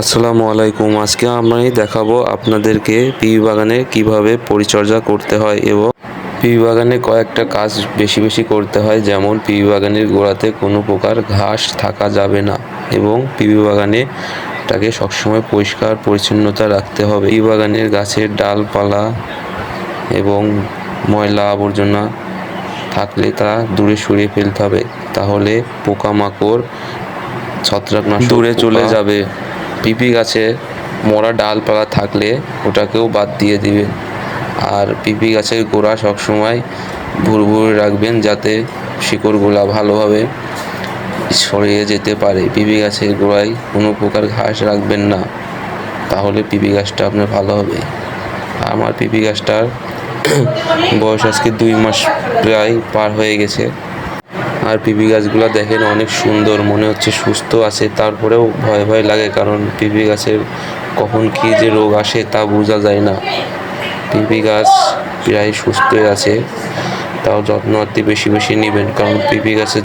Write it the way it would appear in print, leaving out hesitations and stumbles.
আসসালামু আলাইকুম। আজকে আমি দেখাবো আপনাদেরকে পিপি বাগানে কিভাবে পরিচর্যা করতে হয় এবং পিপি বাগানে কয়েকটা কাজ বেশি বেশি করতে হয়, যেমন পিপি বাগানের গোড়াতে কোনো প্রকার ঘাস থাকা যাবে না এবং পিপি বাগানেটাকে সবসময় পরিষ্কার পরিচ্ছন্নতা রাখতে হবে। পিপি বাগানের গাছের ডালপালা এবং ময়লা আবর্জনা থাকলে তা দূরে সরিয়ে ফেলতে হবে, তাহলে পোকামাকড় ছত্রাকনাশক দূরে চলে যাবে। পিপি গাছে মরা ডালপালা থাকলে ওটাকেও বাদ দিয়ে দিবেন। আর পিপি গাছের গোড়া সবসময় ভুরভুরে রাখবেন, যাতে শিকড়গুলা ভালোভাবে ছড়িয়ে যেতে পারে। পিপি গাছের গোড়ায় কোনো প্রকার ঘাস রাখবেন না, তাহলে পিপি গাছটা আপনার ভালো হবে। আমার পিপি গাছটার বয়স আজকে 2 মাস প্রায় পার হয়ে গেছে। আর পিপি গাছগুলো দেখেন অনেক সুন্দর, মনে হচ্ছে সুস্থ আছে, তারপরেও ভয় ভয় লাগে, কারণ পিপি গাছের কখন কী যে রোগ আসে তা বোঝা যায় না। পিপি গাছ প্রায় সুস্থই আছে, তাও যত্ন আত্তি বেশি বেশি নেবেন, কারণ পিপি গাছের